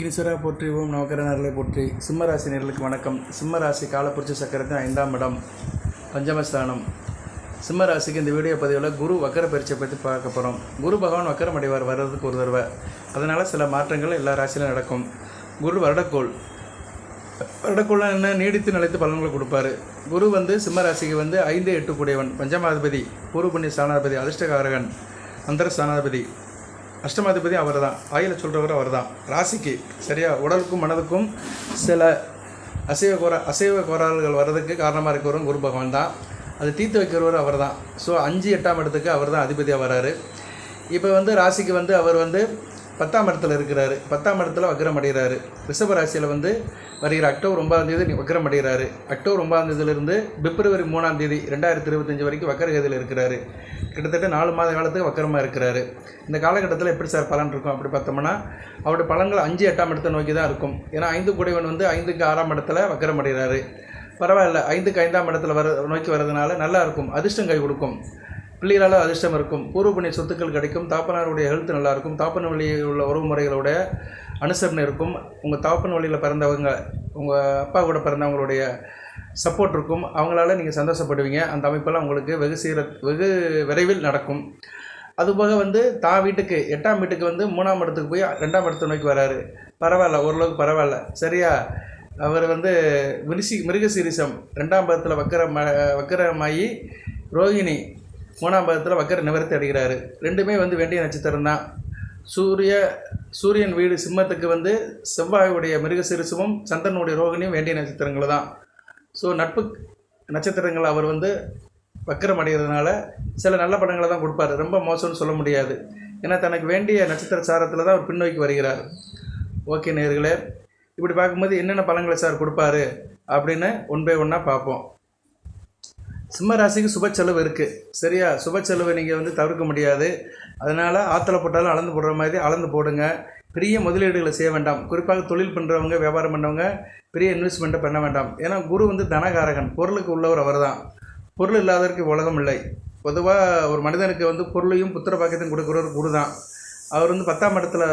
விக்னேஸ்வரா போற்றி ஓம் நவக்கரநர்களை போற்றி. சிம்மராசி நேர்களுக்கு வணக்கம். சிம்மராசி காலப்புருஷ சக்கரத்தின் 5ஆம் இடம், பஞ்சமஸ்தானம். சிம்மராசிக்கு இந்த வீடியோ பதிவில் குரு வக்கர பயிற்சியை பற்றி பார்க்க போகிறோம். குரு பகவான் வக்கரம் அடைவார் வர்றதுக்கு ஒரு தடவை. அதனால் சில மாற்றங்கள் எல்லா ராசியிலும் நடக்கும். குரு வருடக்கோள் என்ன நீடித்து நிலைத்து பலன்களை கொடுப்பாரு. குரு சிம்மராசிக்கு 5-8 கூடியவன், பஞ்சமாதிபதி, பூர்வ புண்ணிய ஸ்தானாதிபதி, அதிர்ஷ்டகாரகன், அந்தர ஸ்தானாதிபதி, அஷ்டமாதிபதி அவர் தான். ஆயில சொல்கிறவர் அவர் தான். ராசிக்கு சரியா உடலுக்கும் மனதுக்கும் சில அசைவ கோளாறுகள் வர்றதுக்கு காரணமாக இருக்கிறவரும் குரு பகவான் தான். அது தீர்த்து வைக்கிறவர் அவர் தான். ஸோ 5-8ஆம் இடத்துக்கு அவர் தான் அதிபதியாக வர்றாரு. இப்போ ராசிக்கு அவர் 10ஆம் இடத்துல இருக்கிறாரு. 10ஆம் இடத்துல வக்ரம் அடைகிறாரு. ரிஷப ராசியில் வருகிற அக்டோபர் 9ஆம் வக்ரம் அடைகிறாரு. அக்டோபர் 9ஆம் பிப்ரவரி 3ஆம் 2025 வரைக்கும் வக்கரகதியில் இருக்கிறாரு. கிட்டத்தட்ட 4 மாத காலத்துக்கு வக்கரமாக இருக்கிறாரு. இந்த காலகட்டத்தில் எப்படி சார் பலன் இருக்கும் அப்படி பார்த்தோம்னா, அவருடைய பலன்கள் 5-8ஆம் இடத்தை நோக்கி தான் இருக்கும். ஏன்னா 5 கூடியவன் 5க்கு 6ஆம் இடத்துல வக்கரம் அடைகிறாரு. பரவாயில்ல, 5க்கு 5ஆம் இடத்துல நோக்கி வர்றதுனால நல்லா இருக்கும். அதிர்ஷ்டம் கை கொடுக்கும். பிள்ளைகளால் அதிர்ஷ்டம் இருக்கும். பூர்வ புண்ணிய சொத்துக்கள் கிடைக்கும். தாப்பனாருடைய ஹெல்த் நல்லாயிருக்கும். தாப்பன் வழியில் உள்ள உறவு முறைகளோட அனுசரணை இருக்கும். உங்கள் தாப்பன் வழியில் பிறந்தவங்க, உங்கள் அப்பா கூட பிறந்தவங்களுடைய சப்போர்ட் இருக்கும். அவங்களால நீங்கள் சந்தோஷப்படுவீங்க. அந்த அமைப்பெல்லாம் உங்களுக்கு வெகு விரைவில் நடக்கும். அதுபோக தான் வீட்டுக்கு 8ஆம் வீட்டுக்கு 3ஆம் இடத்துக்கு போய் 2ஆம் இடத்தை நோக்கி வராரு. பரவாயில்ல, ஓரளவுக்கு பரவாயில்ல. சரியா, அவர் மிருகசீரிசம் 2ஆம் பாதத்தில் வக்கரமாகி, ரோகிணி 3ஆம் பாதத்தில் வக்கர நிவர்த்தி அடைகிறாரு. ரெண்டுமே வேண்டிய நட்சத்திரம் தான். சூரியன் வீடு சிம்மத்துக்கு செவ்வாயுடைய மிருகசீரிசமும் சந்திரனுடைய ரோகிணியும் வேண்டிய நட்சத்திரங்கள் தான். ஸோ நட்பு நட்சத்திரங்கள் அவர் வக்கரம் அடைகிறதுனால சில நல்ல படங்களை தான் கொடுப்பார். ரொம்ப மோசம்னு சொல்ல முடியாது. ஏன்னா தனக்கு வேண்டிய நட்சத்திர சாரத்தில் தான் அவர் பின்னோக்கி வருகிறார். ஓகே நேயர்களே, இப்படி பார்க்கும்போது என்னென்ன பலன்களை சார் கொடுப்பாரு அப்படின்னு ஒன் பை ஒன்னாக பார்ப்போம். சிம்ம ராசிக்கு சுப செலவு இருக்குது. சரியா, சுப செலவை நீங்கள் தவிர்க்க முடியாது. அதனால் ஆற்றுல போட்டாலும் அளந்து போடுற மாதிரி அளந்து போடுங்க. பெரிய முதலீடுகளை செய்ய வேண்டாம். குறிப்பாக தொழில் பண்ணுறவங்க, வியாபாரம் பண்ணுறவங்க பெரிய இன்வெஸ்ட்மெண்ட்டை பண்ண வேண்டாம். ஏன்னா குரு தனகாரகன், பொருளுக்கு உள்ளவர் அவர் தான். பொருள் இல்லாதவருக்கு உலகம் இல்லை. பொதுவாக ஒரு மனிதனுக்கு பொருளையும் புத்திர பாக்கியத்தையும் கொடுக்குறவர் குரு தான். அவர் 10ஆம் இடத்துல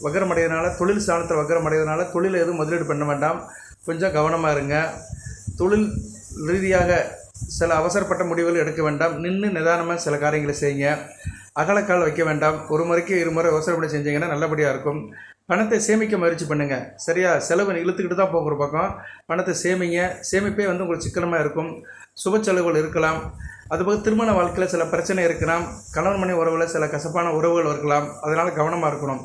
வக்கரம் அடைகிறதுனால, தொழில் ஸ்தானத்தில் வக்கரம் அடைகிறதுனால தொழில் எதுவும் முதலீடு பண்ண வேண்டாம். கொஞ்சம் கவனமாக இருங்க. தொழில் ரீதியாக சில அவசரப்பட்ட முடிவுகள் எடுக்க வேண்டாம். நின்று நிதானமாக சில காரியங்களை செய்யுங்க. அகலக்கால் வைக்க வேண்டாம். ஒரு முறைக்கு 2 முறை அவசரப்படி செஞ்சீங்கன்னா நல்லபடியாக இருக்கும். பணத்தை சேமிக்க முயற்சி பண்ணுங்கள். சரியா, செலவு இழுத்துக்கிட்டு தான் போகிற பக்கம். பணத்தை சேமிங்க. சேமிப்பே உங்களுக்கு சிக்கனமாக இருக்கும். சுப செலவுகள் இருக்கலாம். அதுபோக திருமண வாழ்க்கையில் சில பிரச்சனை இருக்கலாம். கணவன் மனைவி உறவில் சில கசப்பான உறவுகள் இருக்கலாம். அதனால் கவனமாக இருக்கணும்.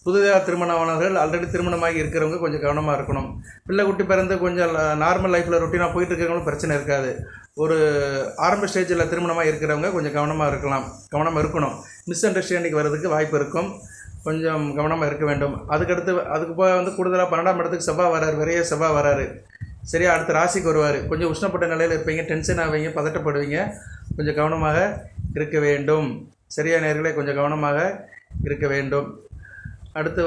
புதிதாக திருமணமானவர்கள், ஆல்ரெடி திருமணமாகி இருக்கிறவங்க கொஞ்சம் கவனமாக இருக்கணும். பிள்ளை குட்டி பிறந்து கொஞ்சம் நார்மல் லைஃப்பில் ரொட்டீனாக போயிட்டு இருக்கிறவங்களும் பிரச்சனை இருக்காது. ஒரு ஆரம்ப ஸ்டேஜில் திருமணமாக இருக்கிறவங்க கொஞ்சம் கவனமாக இருக்கணும். மிஸ் அண்டர்ஸ்டாண்டிங் வர்றதுக்கு வாய்ப்பு இருக்கும். கொஞ்சம் கவனமாக இருக்க வேண்டும். அதுக்கு போக கூடுதலாக 12ஆம் இடத்துக்கு செவ்வாய் வராரு. விரைய செவ்வாய் வராரு. சரியா, அடுத்த ராசிக்கு வருவார். கொஞ்சம் உஷ்ணப்பட்ட நிலையில் இருப்பீங்க. டென்ஷன் ஆவீங்க, பதட்டப்படுவீங்க. கொஞ்சம் கவனமாக இருக்க வேண்டும். சரியா நேயர்களே, கொஞ்சம் கவனமாக இருக்க வேண்டும். அடுத்து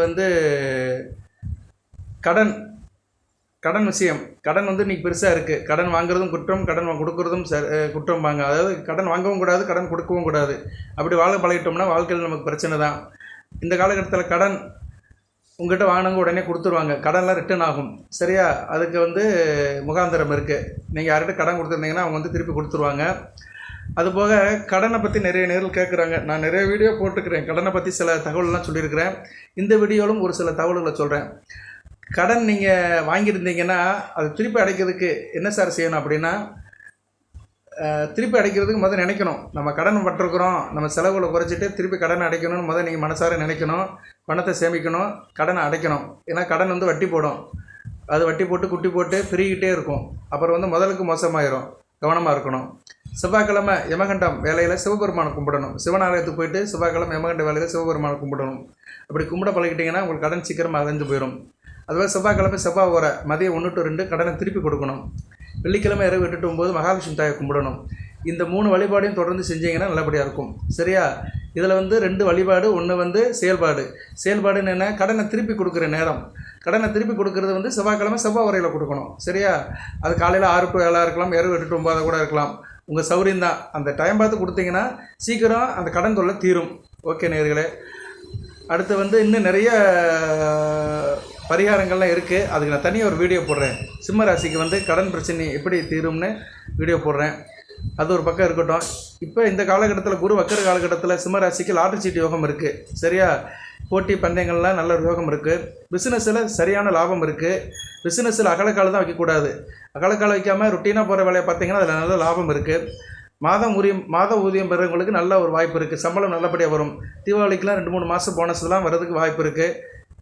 கடன் விஷயம். கடன் இன்றைக்கி பெருசாக இருக்குது. கடன் வாங்குறதும் குற்றம், கடன் கொடுக்குறதும் குற்றம் வாங்க. அதாவது கடன் வாங்கவும் கூடாது, கடன் கொடுக்கவும் கூடாது. அப்படி வாழ பழகிட்டோம்னா வாழ்க்கையில் நமக்கு பிரச்சனை தான். இந்த காலகட்டத்தில் கடன் உங்கள்கிட்ட வாங்கினவங்க உடனே கொடுத்துருவாங்க. கடன்லாம் ரிட்டர்ன் ஆகும். சரியா, அதுக்கு முகாந்திரம் இருக்குது. நீங்கள் யார்கிட்ட கடன் கொடுத்துருந்தீங்கன்னா அவங்க திருப்பி கொடுத்துருவாங்க. அதுபோக கடனை பற்றி நிறைய நேரில் கேட்குறாங்க. நான் நிறைய வீடியோ போட்டுக்கிறேன். கடனை பற்றி சில தகவலெலாம் சொல்லியிருக்கிறேன். இந்த வீடியோவிலும் ஒரு சில தகவல்களை சொல்கிறேன். கடன் நீங்கள் வாங்கியிருந்தீங்கன்னா அது திருப்பி அடைக்கிறதுக்கு என்ன சார் செய்யணும் அப்படின்னா, திருப்பி அடைக்கிறதுக்கு முதல் நினைக்கணும். நம்ம கடன் பட்டிருக்கிறோம், நம்ம செலவுகளை குறைச்சிட்டு திருப்பி கடனை அடைக்கணும்னு முதல் நீங்கள் மனசார நினைக்கணும். பணத்தை சேமிக்கணும், கடனை அடைக்கணும். ஏன்னா கடன் வட்டி போடும். அது வட்டி போட்டு குட்டி போட்டு பெருகிட்டே இருக்கும். அப்புறம் முதலுக்கு மோசமாயிரும். கவனமாக இருக்கணும். செவ்வாய்க்கிழமை யமகண்டம் வேலையில் சிவபெருமானை கும்பிடணும். சிவனாலயத்துக்கு போயிட்டு செவ்வாய்க்கிழமை யமகண்ட வேலையில் சிவபெருமானை கும்பிடணும். அப்படி கும்பிட பழகிட்டிங்கன்னா உங்களுக்கு கடன் சீக்கிரமாக அடைஞ்சு போயிடும். அதுவே செவ்வாய்க்கிழமை செவ்வாய் வர மதியம் 1 to 2 கடனை திருப்பி கொடுக்கணும். வெள்ளிக்கிழமை இரவு 8 to 9 மகாலட்சுமி தாயை கும்பிடணும். இந்த 3 வழிபாடையும் தொடர்ந்து செஞ்சீங்கன்னா நல்லபடியாக இருக்கும். சரியா, இதில் 2 வழிபாடு, ஒன்று செயல்பாடுன்னு என்ன, கடனை திருப்பி கொடுக்குற நேரம். கடனை திருப்பி கொடுக்குறது செவ்வாய்க்கிழமை செவ்வாய் வரையில் கொடுக்கணும். சரியா, அது காலையில் 6 to 7 இருக்கலாம், இரவு 8 to 9 கூட இருக்கலாம். உங்கள் சௌரியம் தான். அந்த டைம் பார்த்து கொடுத்தீங்கன்னா சீக்கிரம் அந்த கடன் தொல்லை தீரும். ஓகே நேயர்களே, அடுத்து இன்னும் நிறைய பரிகாரங்கள்லாம் இருக்குது. அதுக்கு நான் தனியாக ஒரு வீடியோ போடுறேன். சிம்ம ராசிக்கு வந்து கடன் பிரச்சனை எப்படி தீரும்னு வீடியோ போடுறேன். அது ஒரு பக்கம் இருக்கட்டும். இப்போ இந்த காலகட்டத்தில் குரு வக்கர காலகட்டத்தில் சிம்ம ராசிக்கு லாட்டரி சீட்டு யோகம் இருக்குது. சரியா? போட்டி பந்தயங்கள்லாம் நல்ல ஒரு யோகம் இருக்குது. பிஸ்னஸில் சரியான லாபம் இருக்குது. பிஸ்னஸில் அகலக்கால் தான் வைக்கக்கூடாது. அகலக்கால் வைக்காமல் ரொட்டீனாக போகிற வேலையை பார்த்தீங்கன்னா அதில் நல்ல லாபம் இருக்குது. மாத ஊதியம் பெறவங்களுக்கு நல்ல ஒரு வாய்ப்பு இருக்குது. சம்பளம் நல்லபடியாக வரும். தீபாவளிக்கெலாம் 2-3 மாதம் போனஸ்லாம் வர்றதுக்கு வாய்ப்பு இருக்குது.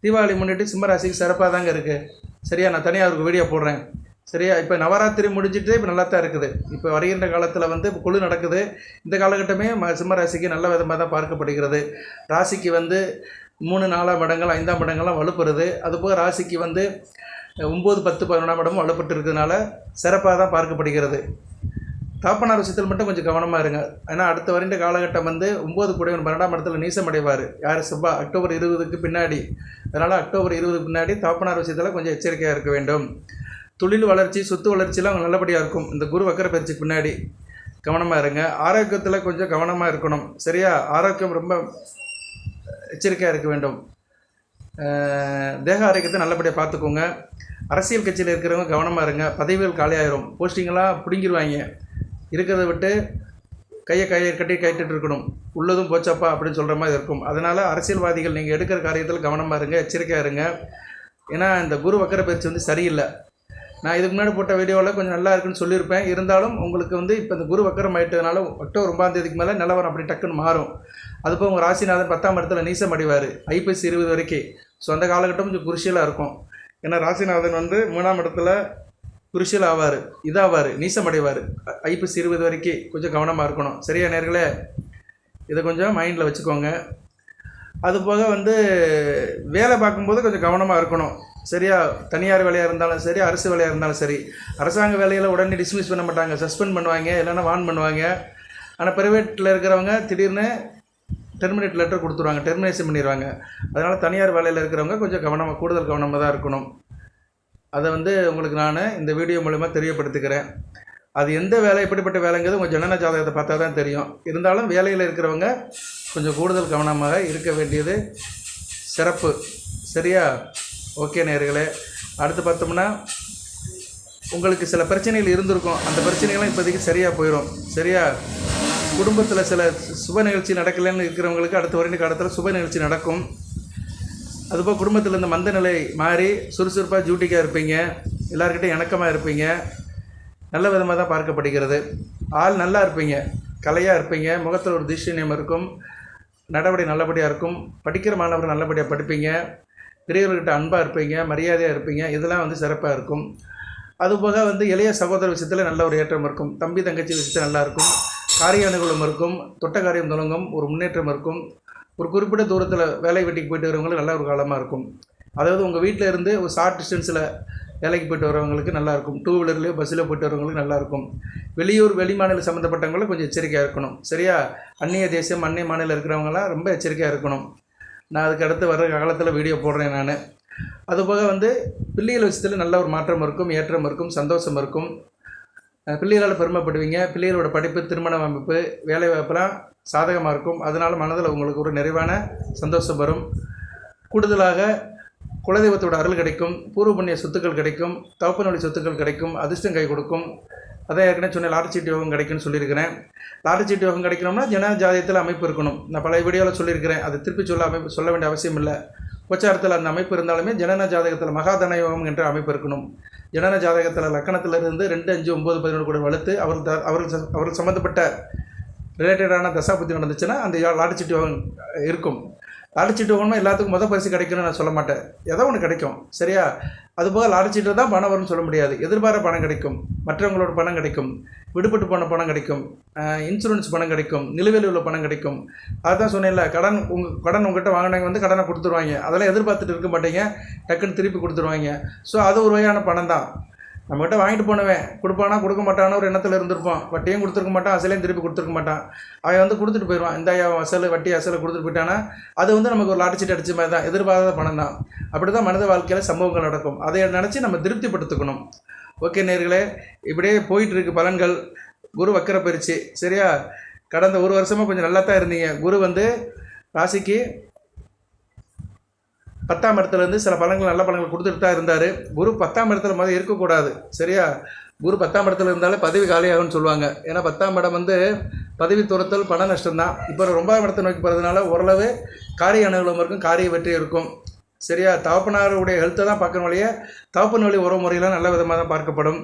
தீபாவளி முன்னிட்டு சிம்மராசிக்கு சிறப்பாக தாங்க இருக்குது. சரியா? நான் தனியாக ஒரு வீடியோ போடுறேன். சரியா? இப்போ நவராத்திரி முடிஞ்சிட்டு இப்போ நல்லா தான் இருக்குது. இப்போ வருகின்ற காலத்தில் வந்து இப்போ குழு நடக்குது. இந்த காலகட்டமே சிம்மராசிக்கு நல்ல விதமாக தான் பார்க்கப்படுகிறது. ராசிக்கு வந்து 3, 4ஆம் இடங்கள் 5ஆம் இடங்கள்லாம் வலுப்படுது. அதுபோக ராசிக்கு வந்து 9, 10, 11ஆம் இடமும் வலுப்பட்டு இருக்கிறதுனால சிறப்பாக தான் பார்க்கப்படுகிறது. தாப்பனார் விஷயத்தில் மட்டும் கொஞ்சம் கவனமாக இருங்க. ஏன்னா அடுத்த வருகின்ற காலகட்டம் வந்து 9 கூடியவன் 12ஆம் இடத்துல நீசம் அடைவார். யார்? செவ்வாய். அக்டோபர் 20க்கு பின்னாடி. அதனால் அக்டோபர் 20க்கு பின்னாடி தாப்பனார் விஷயத்தில் கொஞ்சம் எச்சரிக்கையாக இருக்க வேண்டும். தொழில் வளர்ச்சி, சொத்து வளர்ச்சியெலாம் அவங்க நல்லபடியாக இருக்கும். இந்த குரு வக்கர பயிற்சிக்கு பின்னாடி கவனமாக இருங்க. ஆரோக்கியத்தில் கொஞ்சம் கவனமாக இருக்கணும். சரியா? ஆரோக்கியம் ரொம்ப எச்சரிக்கையாக இருக்க வேண்டும். தேக ஆரோக்கியத்தை நல்லபடியாக பார்த்துக்கோங்க. அரசியல் கட்சியில் இருக்கிறவங்க கவனமாக இருங்க. பதவிகள் காலியாயிரும். போஸ்டிங்கெல்லாம் பிடுங்கிடுவாங்க. இருக்கிறத விட்டு கையை கட்டிட்டு இருக்கணும். உள்ளதும் போச்சப்பா அப்படின்னு சொல்கிற மாதிரி இருக்கும். அதனால் அரசியல்வாதிகள் நீங்கள் எடுக்கிற காரியத்தில் கவனமாக இருங்க, எச்சரிக்கையாக இருங்க. ஏன்னா இந்த குரு வக்கர பயிற்சி வந்து சரியில்லை. நான் இதுக்கு முன்னாடி போட்ட வீடியோவில் கொஞ்சம் நல்லா இருக்குன்னு சொல்லியிருப்பேன். இருந்தாலும் உங்களுக்கு வந்து இப்போ இந்த குரு வக்கரம் ஆகிட்டதுனால அக்டோபர் 9ஆம் தேதிக்கு மேலே நிலவரம் அப்படி டக்குன்னு மாறும். அதுபோல் உங்கள் ராசிநாதன் 10ஆம் இடத்துல நீசம் அடைவார். ஐப்பசி 20 வரைக்கும். ஸோ அந்த காலகட்டம் கொஞ்சம் குருஷியலாக இருக்கும். ஏன்னா ராசிநாதன் வந்து 3ஆம் இடத்துல குருஷியல் ஆவார், இதாவார், நீசம் அடைவார். ஐப்பசி 20 வரைக்கும் கொஞ்சம் கவனமாக இருக்கணும். சரியா நேர்களே? இதை கொஞ்சம் மைண்டில் வச்சுக்கோங்க. அதுபோக வந்து வேலை பார்க்கும்போது கொஞ்சம் கவனமாக இருக்கணும். சரியா? தனியார் வேலையாக இருந்தாலும் சரி, அரசு வேலையாக இருந்தாலும் சரி. அரசாங்க வேலையில் உடனே டிஸ்மிஸ் பண்ண மாட்டாங்க, சஸ்பெண்ட் பண்ணுவாங்க, இல்லைன்னா வார்ன் பண்ணுவாங்க. ஆனால் ப்ரைவேட்டில் இருக்கிறவங்க திடீர்னு டெர்மினேட் லெட்டர் கொடுத்துருவாங்க, டெர்மினேஷன் பண்ணிடுவாங்க. அதனால் தனியார் வேலையில் இருக்கிறவங்க கொஞ்சம் கூடுதல் கவனமாக தான் இருக்கணும். அதை வந்து உங்களுக்கு நான் இந்த வீடியோ மூலமா தெரியப்படுத்திக்கிறேன். அது எந்த வேலை, எப்படிப்பட்ட வேலைங்கிறது உங்கள் ஜனன ஜாதகத்தை பார்த்தா தான் தெரியும். இருந்தாலும் வேலையில் இருக்கிறவங்க கொஞ்சம் கூடுதல் கவனமாக இருக்க வேண்டியது சிறப்பு. சரியா? ஓகே நேயர்களே, அடுத்து பார்த்தோம்னா உங்களுக்கு சில பிரச்சனைகள் இருந்திருக்கும். அந்த பிரச்சனைகள்லாம் இப்போதைக்கு சரியாக போயிடும். சரியா? குடும்பத்தில் சில சுப நிகழ்ச்சி நடக்கலைன்னு இருக்கிறவங்களுக்கு அடுத்த வருட காலத்தில் சுப நிகழ்ச்சி நடக்கும். அதுபோல் குடும்பத்தில் இந்த மந்த நிலை மாறி சுறுசுறுப்பாக டியூட்டிக்காக இருப்பீங்க. எல்லாருக்கிட்டையும் இணக்கமாக இருப்பீங்க. நல்ல விதமாக தான் பார்க்கப்படுகிறது. ஆள் நல்லா இருப்பீங்க, கலையாக இருப்பீங்க. முகத்தில் ஒரு திஷ்யநியம் இருக்கும். நடவடிக்கை நல்லபடியாக இருக்கும். படிக்கிற மாணவர்கள் நல்லபடியாக படிப்பீங்க. பெரியவர்கிட்ட அன்பாக இருப்பீங்க, மரியாதையாக இருப்பீங்க. இதெல்லாம் வந்து சிறப்பாக இருக்கும். அதுபோக வந்து இளைய சகோதர விஷயத்தில் நல்ல ஒரு ஏற்றம் இருக்கும். தம்பி தங்கச்சி விஷயத்தில் நல்லா இருக்கும். காரிய அனுகூலம் இருக்கும். தொட்ட காரியம் தொடங்கும். ஒரு முன்னேற்றம் இருக்கும். ஒரு குறிப்பிட்ட தூரத்தில் வேலை வெட்டிக்கு போயிட்டு வரவங்களுக்கு நல்ல ஒரு காலமாக இருக்கும். அதாவது உங்கள் வீட்டில் இருந்து ஒரு ஷார்ட் டிஸ்டன்ஸில் வேலைக்கு போய்ட்டு வரவங்களுக்கு நல்லாயிருக்கும். 2 வீலர்லேயோ பஸ்ஸில் போய்ட்டு வரவங்களுக்கு நல்லாயிருக்கும். வெளியூர் வெளிமாநில சம்மந்தப்பட்டவங்களும் கொஞ்சம் எச்சரிக்கையாக இருக்கணும். சரியா? அந்நிய தேசம் அந்நிய மாநிலம் இருக்கிறவங்களாம் ரொம்ப எச்சரிக்கையாக இருக்கணும். நான் அதுக்கு அடுத்து வர காலத்தில் வீடியோ போடுறேன் நான். அதுபோக வந்து பிள்ளைகள் விஷயத்தில் நல்ல ஒரு மாற்றம் இருக்கும், ஏற்றம் இருக்கும், சந்தோஷம் இருக்கும். பிள்ளைகளால் பெருமைப்படுவீங்க. பிள்ளைகளோட படிப்பு, திருமண அமைப்பு, வேலை வாய்ப்பெல்லாம் சாதகமாக இருக்கும். அதனால் மனதில் உங்களுக்கு ஒரு நிறைவான சந்தோஷம் வரும். கூடுதலாக குலதெய்வத்தோட அருள் கிடைக்கும். பூர்வ புண்ணிய சொத்துக்கள் கிடைக்கும். தகப்பனொழி சொத்துக்கள் கிடைக்கும். அதிர்ஷ்டம் கை கொடுக்கும். அதான் ஏற்கனவே சொன்ன லாட்டரி சீட்டு யோகம் கிடைக்கும்னு சொல்லியிருக்கிறேன். லாட்டரி சீட்டு யோகம் கிடைக்கணும்னா ஜன ஜாதகத்தில் அமைப்பு இருக்கணும். நான் பல வீடியோவில் சொல்லியிருக்கிறேன். அதை திருப்பி சொல்ல வேண்டிய அவசியம் இல்லை. கோச்சாரத்தில் அந்த அமைப்பு இருந்தாலுமே ஜனன ஜாதகத்தில் மகாதன யோகம் என்ற அமைப்பு இருக்கணும். ஜனன ஜாதகத்தில் லக்கணத்திலிருந்து 2, 5, 9, 11 கூட வலுத்து அவர்கள் சம்மந்தப்பட்ட ரிலேட்டடான தசாபுத்தி நடந்துச்சுன்னா அந்த லாட்டரி சீட்டு யோகம் இருக்கும். லாட்டரி சீட்டு யோகம்னா எல்லாத்துக்கும் மொதல் பரிசு கிடைக்கணும்னு நான் சொல்ல மாட்டேன். ஏதோ ஒன்று கிடைக்கும். சரியா? அதுபோக லாட்டரி சீட்டு தான் பணம் வரும்னு சொல்ல முடியாது. எதிர்பார்த்த பணம் கிடைக்கும். மற்றவங்களோட பணம் கிடைக்கும். விடுபட்டு போன பணம் கிடைக்கும். இன்சூரன்ஸ் பணம் கிடைக்கும். நிலுவையில் உள்ள பணம் கிடைக்கும். அதுதான் சொன்னேன்ல, கடன் உங்கள்கிட்ட வாங்கினவங்க வந்து கடனை கொடுத்துருவாங்க. அதெல்லாம் எதிர்பார்த்துட்டு இருக்க மாட்டீங்க, டக்குன்னு திருப்பி கொடுத்துருவாங்க. ஸோ அது ஒரு வகையான பணம் தான். நம்மகிட்ட வாங்கிட்டு போனவன் கொடுப்பானா கொடுக்க மாட்டான்னு ஒரு எண்ணத்தில் இருந்திருப்போம். வட்டியும் கொடுத்துருக்க மாட்டான், அசலையும் திருப்பி கொடுத்துருக்க மாட்டான். அவன் வந்து கொடுத்துட்டு போயிடுவான். இந்த அசல் வட்டி அசலை கொடுத்துட்டு போயிட்டானா அது வந்து நமக்கு ஒரு லாட்டரி சீட்டு அடிச்ச மாதிரி தான். எதிர்பாராத பணம் தான். அப்படி தான் மனித வாழ்க்கையில் சம்பவங்கள் நடக்கும். அதை நினச்சி நம்ம திருப்திப்படுத்திக்கணும். ஓகே நேயர்களே, இப்படியே போயிட்டுருக்கு பலன்கள். குரு வக்கர பயிற்சி. சரியா? கடந்த ஒரு வருஷமாக கொஞ்சம் நல்லா தான் இருந்தீங்க. குரு வந்து ராசிக்கு 10ஆம் இடத்துலேருந்து சில பலன்கள் நல்ல பலன்கள் கொடுத்துட்டு தான் இருந்தார். குரு 10ஆம் இடத்துல மாதிரி இருக்கக்கூடாது. சரியா? குரு 10ஆம் இடத்துல இருந்தாலே பதவி காலியாகும்னு சொல்லுவாங்க. ஏன்னா 10ஆம் இடம் வந்து பதவி துரத்தல், பண நஷ்டம் தான். இப்போ 9ஆம் இடத்தை நோக்கி போகிறதுனால ஓரளவு காரிய அனுகூலம் இருக்கும், காரிய வெற்றி இருக்கும். சரியா? தகப்பனாருடைய ஹெல்த்தை தான் பார்க்கணும் வழியே தகப்பன் வழி உறவு முறையெல்லாம் நல்ல விதமாக தான் பார்க்கப்படும்.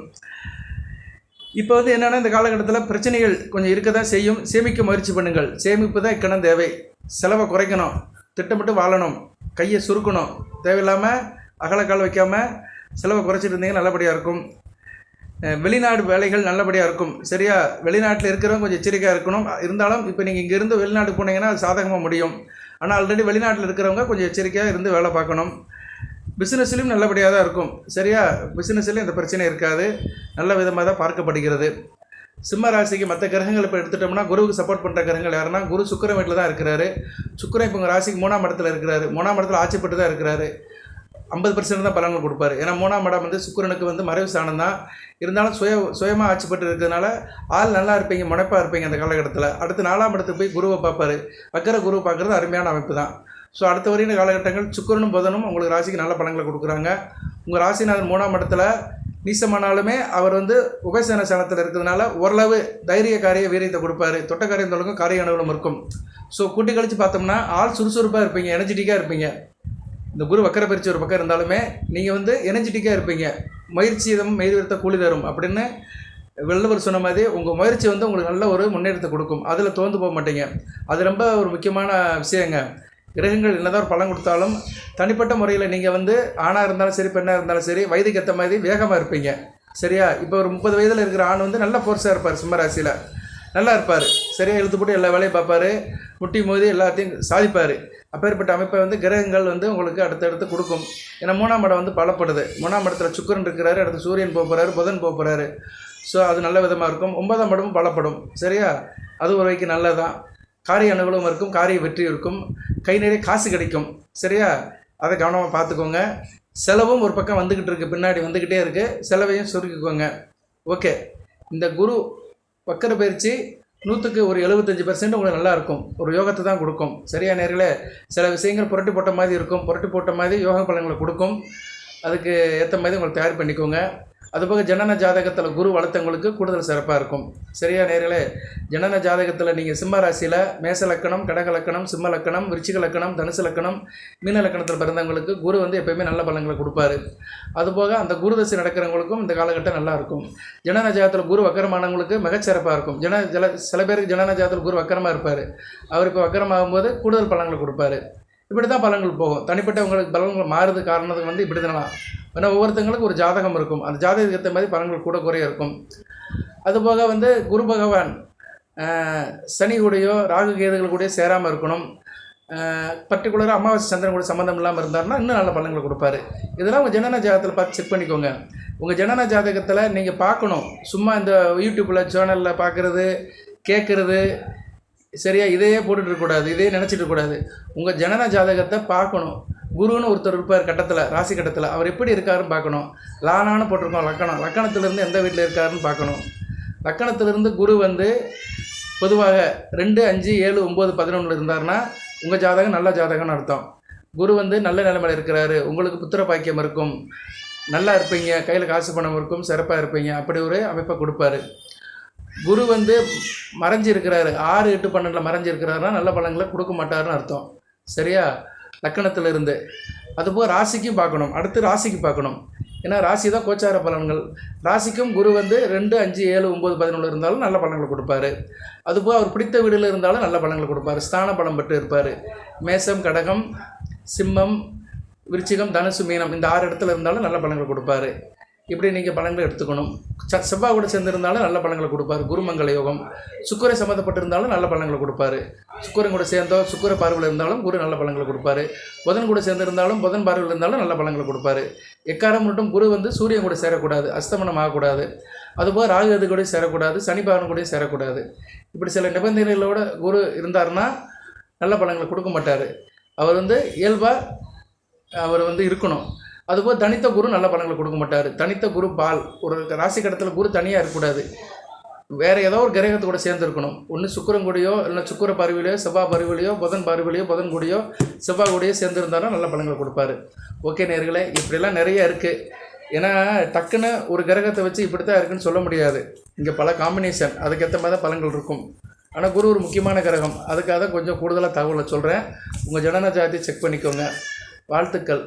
இப்போ வந்து என்னென்னா இந்த காலகட்டத்தில் பிரச்சனைகள் கொஞ்சம் இருக்க தான் செய்யும். சேமிக்க முயற்சி பண்ணுங்கள். சேமிப்பு தான் இக்கணம் தேவை. செலவை குறைக்கணும், திட்டமிட்டு வாழணும், கையை சுருக்கணும், தேவையில்லாமல் அகலக்கால் வைக்காமல் செலவை குறைச்சிட்டு இருந்தீங்க நல்லபடியாக இருக்கும். வெளிநாடு வேலைகள் நல்லபடியாக இருக்கும். சரியா? வெளிநாட்டில் இருக்கிறவங்க கொஞ்சம் எச்சரிக்கையாக இருக்கணும். இருந்தாலும் இப்போ நீங்கள் இங்கேருந்து வெளிநாட்டுக்கு போனீங்கன்னா அது சாதகமாக முடியும். ஆனால் ஆல்ரெடி வெளிநாட்டில் இருக்கிறவங்க கொஞ்சம் எச்சரிக்கையாக இருந்து வேலை பார்க்கணும். பிஸ்னஸ்லையும் நல்லபடியாக தான் இருக்கும். சரியா? பிஸ்னஸ்லையும் இந்த பிரச்சனை இருக்காது, நல்ல விதமாக தான் பார்க்கப்படுகிறது. சிம்ம ராசிக்கு மற்ற கிரகங்கள் இப்போ எடுத்துட்டோம்னா குருவுக்கு சப்போர்ட் பண்ணுற கிரகங்கள் யாருன்னா குரு சுக்கிரன் வீட்டில் தான் இருக்கிறாரு. சுக்கிரன் இப்போ உங்கள் ராசிக்கு 3ஆம் இடத்துல இருக்கிறாரு. 3ஆம் இடத்துல ஆட்சி பெற்று தான் இருக்கிறாரு. 50% தான் பலன்கள் கொடுப்பாரு. ஏன்னா 3ஆம் இடம் வந்து சுக்கிரனுக்கு வந்து மறைவு ஸ்தானம் தான். இருந்தாலும் சுயமாக ஆட்சி பெற்று இருக்கிறதுனால ஆள் நல்லா இருப்பீங்க, முனைப்பாக இருப்பீங்க அந்த காலகட்டத்தில். அடுத்து 4ஆம் இடத்துக்கு போய் குருவை பார்ப்பார். வக்கர குருவை பார்க்குறது அருமையான அமைப்பு தான். ஸோ அடுத்த வரையான காலகட்டங்கள் சுக்கிரனும் புதனும் உங்களுக்கு ராசிக்கு நல்ல பலன்களை கொடுக்குறாங்க. உங்கள் ராசிநாதன் 3ஆம் இடத்துல நீசமானாலுமே அவர் வந்து உபயசேன ஸ்தானத்தில் இருக்கிறதுனால ஓரளவு தைரிய காரிய வீரியத்தை கொடுப்பாரு. தொட்ட காரியம் தொடங்கும், காரிய அனுகூலம் இருக்கும். ஸோ கூட்டி கழித்து பார்த்தோம்னா ஆள் சுறுசுறுப்பாக இருப்பீங்க, எனர்ஜெட்டிக்காக இருப்பீங்க. இந்த குரு வக்கர பயிற்சி ஒரு பக்கம் இருந்தாலுமே நீங்கள் வந்து எனர்ஜெட்டிக்காக இருப்பீங்க. முயற்சிதம் மெய்விருத்த கூலி தரும் அப்படின்னு வள்ளுவர் சொன்ன மாதிரி உங்கள் முயற்சி வந்து உங்களுக்கு நல்ல ஒரு முன்னேற்றத்தை கொடுக்கும். அதில் தோந்து போக மாட்டீங்க. அது ரொம்ப ஒரு முக்கியமான விஷயங்க. கிரகங்கள் என்னதான் ஒரு பலன் கொடுத்தாலும் தனிப்பட்ட முறையில் நீங்கள் வந்து ஆணாக இருந்தாலும் சரி, பெண்ணாக இருந்தாலும் சரி, வயதுக்கு ஏற்ற மாதிரி வேகமாக இருப்பீங்க. சரியா? இப்போ ஒரு 30 வயதில் இருக்கிற ஆண் வந்து நல்ல ஃபோர்ஸாக இருப்பார், சிம்மராசியில் நல்லா இருப்பார். சரியாக இழுத்து போட்டு எல்லா வேலையும் பார்ப்பார், முட்டி மோதி எல்லாத்தையும் சாதிப்பார். அப்பேற்பட்ட அமைப்பை வந்து கிரகங்கள் வந்து உங்களுக்கு அடுத்தடுத்து கொடுக்கும். ஏன்னா 3ஆம் இடம் வந்து பலப்படுது. 3ஆம் இடத்துல சுக்கிரன் இருக்கிறாரு, அடுத்து சூரியன் போகிறாரு, புதன் போகிறாரு. ஸோ அது நல்ல விதமாக இருக்கும். 9ஆம் இடமும் பலப்படும். சரியா? அது ஒரு வகைக்கு நல்லதான். காரிய அனுகூலம் இருக்கும், காரிய வெற்றி இருக்கும், கை நிறைய காசு கிடைக்கும். சரியா? அதை கவனமாக பார்த்துக்கோங்க. செலவும் ஒரு பக்கம் வந்துக்கிட்டு இருக்குது, பின்னாடி வந்துக்கிட்டே இருக்குது. செலவையும் சுருக்கிக்கோங்க. ஓகே. இந்த குரு வக்கர பயிற்சி 100க்கு ஒரு 75% உங்களுக்கு நல்லாயிருக்கும். ஒரு யோகத்தை தான் கொடுக்கும். சரியா நேர்களே? சில விஷயங்கள் புரட்டி போட்ட மாதிரி இருக்கும், புரட்டி போட்ட மாதிரி யோக பலன்களை கொடுக்கும். அதுக்கு ஏற்ற மாதிரி உங்களுக்கு தயார் பண்ணிக்கோங்க. அதுபோக ஜனன ஜாதகத்தில் குரு வளர்த்தவங்களுக்கு கூடுதல் சிறப்பாக இருக்கும். சரியா நேர்களே? ஜனன ஜாதகத்தில் நீங்கள் சிம்ம ராசியில் மேச லக்கணம், கடக லக்கணம், சிம்ம லக்கணம், விருச்சிக லக்கணம், தனுசு லக்கணம், மீன லக்கணத்தில் பிறந்தவங்களுக்கு குரு வந்து எப்போயுமே நல்ல பலன்களை கொடுப்பாரு. அதுபோக அந்த குரு தசை நடக்கிறவங்களுக்கும் இந்த காலகட்டம் நல்லா இருக்கும். ஜனன ஜாதகத்தில் குரு வக்கரமானவங்களுக்கு மிகச்சிறப்பாக இருக்கும். சில பேருக்கு ஜனன ஜாதகத்தில் குரு வக்கரமாக இருப்பார். அவர் இப்போ வக்கரமாகும்போது கூடுதல் பலன்களை கொடுப்பாரு. இப்படி தான் பலன்கள் போகும். தனிப்பட்ட உங்களுக்கு பலன்கள் மாறுது காரணத்துக்கு வந்து இப்படி தானலாம். ஏன்னா ஒவ்வொருத்தங்களுக்கு ஒரு ஜாதகம் இருக்கும். அந்த ஜாதகத்துக்கு ஏற்ற மாதிரி பலன்கள் கூட குறைய இருக்கும். அதுபோக வந்து குரு பகவான் சனி கூடயோ ராகு கேதுகள் கூடயோ சேராமல் இருக்கணும். பர்டிகுலராக அமாவாசை சந்திரன் கூட சம்மந்தம் இல்லாமல் இருந்தாருன்னா இன்னும் நல்ல பலன்களை கொடுப்பாரு. இதெல்லாம் உங்கள் ஜனன ஜாதகத்தில் பார்த்து செக் பண்ணிக்கோங்க. உங்கள் ஜனன ஜாதகத்தில் நீங்கள் பார்க்கணும். சும்மா இந்த யூடியூப்பில் சேனலில் பார்க்குறது, கேட்குறது, சரியா? இதையே போட்டுட்ருக்கக்கூடாது, இதையே நினச்சிட்ருக்கூடாது. உங்கள் ஜனன ஜாதகத்தை பார்க்கணும். குருன்னு ஒருத்தர் இருப்பார் கட்டத்தில், ராசி கட்டத்தில். அவர் எப்படி இருக்காருன்னு பார்க்கணும். லானான்னு போட்டிருக்கோம் லக்கணம், லக்கணத்திலேருந்து எந்த வீட்டில் இருக்காருன்னு பார்க்கணும். லக்கணத்திலிருந்து குரு வந்து பொதுவாக 2, 5, 7, 9, 11 இருந்தார்னா உங்கள் ஜாதகம் நல்ல ஜாதகம்னு அர்த்தம். குரு வந்து நல்ல நிலைமையில் இருக்கிறாரு, உங்களுக்கு புத்திர பாக்கியம் இருக்கும், நல்லா இருப்பீங்க, கையில் காசு பணம் இருக்கும், சிறப்பாக இருப்பீங்க, அப்படி ஒரு அமைப்பை கொடுப்பாரு. குரு வந்து மறைஞ்சி இருக்கிறாரு, 6, 8, 12 மறைஞ்சி இருக்கிறாருன்னா நல்ல பலன்களை கொடுக்க மாட்டாருன்னு அர்த்தம். சரியா? லக்கணத்தில் இருந்து அதுபோல் ராசிக்கும் பார்க்கணும். அடுத்து ராசிக்கு பார்க்கணும். ஏன்னா ராசி தான் கோச்சார பலன்கள். ராசிக்கும் குரு வந்து 2, 5, 7, 9, 11 இருந்தாலும் நல்ல பலன்களை கொடுப்பாரு. அதுபோல் அவர் பிடித்த வீடில் இருந்தாலும் நல்ல பலன்களை கொடுப்பாரு. ஸ்தான பலம் பெற்று இருப்பார். மேசம், கடகம், சிம்மம், விருச்சிகம், தனுசு, மீனம் இந்த 6 இடத்துல இருந்தாலும் நல்ல பலன்களை கொடுப்பாரு. இப்படி நீங்கள் பலன்களை எடுத்துக்கணும். செவ்வாய் கூட சேர்ந்திருந்தாலும் நல்ல பலன்களை கொடுப்பார். குருமங்கள யோகம். சுக்கிரன் சம்மந்தப்பட்டிருந்தாலும் நல்ல பலன்களை கொடுப்பாரு. சுக்கிரன் கூட சேர்ந்தோ சுக்கிர பார்வையில் இருந்தாலும் குரு நல்ல பலன்களை கொடுப்பாரு. புதன் கூட சேர்ந்திருந்தாலும் புதன் பார்வையில் இருந்தாலும் நல்ல பலன்களை கொடுப்பாரு. எக்காரம் மட்டும் குரு வந்து சூரியன் கூட சேரக்கூடாது, அஸ்தமனம் ஆகக்கூடாது. அதுபோல் ராகு அது கூட சேரக்கூடாது, சனி பகவான் கூட சேரக்கூடாது. இப்படி சில நிபந்தனைகளோட குரு இருந்தாருன்னா நல்ல பலன்களை கொடுக்க மாட்டார். அவர் வந்து இயல்பாக அவர் வந்து இருக்கணும். அதுபோல் தனித்த குரு நல்ல பலன்களை கொடுக்க மாட்டார். தனித்த குரு பால். ஒரு ராசி கடத்தில் குரு தனியாக இருக்கக்கூடாது. வேறு ஏதோ ஒரு கிரகத்து கூட சேர்ந்துருக்கணும். ஒன்று சுக்கிரன் கூடயோ இல்லை சுக்கிர பார்வையிலையோ செவ்வாய் பார்வையிலையோ புதன் பார்வையிலையோ புதன் கூடயோ செவ்வாய் கூடயோ சேர்ந்துருந்தாலும் நல்ல பலன்களை கொடுப்பாரு. ஓகே நேயர்களே, இப்படிலாம் நிறைய இருக்குது. ஏன்னா டக்குன்னு ஒரு கிரகத்தை வச்சு இப்படி தான் இருக்குன்னு சொல்ல முடியாது. இங்கே பல காம்பினேஷன், அதுக்கேற்ற மாதிரி தான் பலன்கள் இருக்கும். ஆனால் குரு ஒரு முக்கியமான கிரகம், அதுக்காக தான் கொஞ்சம் கூடுதலாக தகவலை சொல்கிறேன். உங்கள் ஜனன ஜாதி செக் பண்ணிக்கோங்க. வாழ்த்துக்கள்.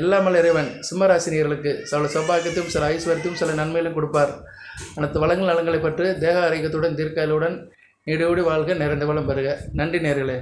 எல்லாமல் இறைவன் சிம்மராசினியர்களுக்கு சில சௌபாகியத்தையும் சில ஐஸ்வர்யத்தையும் சில நன்மையிலும் கொடுப்பார். அனைத்து வளங்கள் நலங்களை பற்றி தேக ஆரோக்கியத்துடன் தீர்க்காயலுடன் நீடோடி வாழ்க, நிறைந்த வளம் பெறுக. நன்றி நேயர்களே.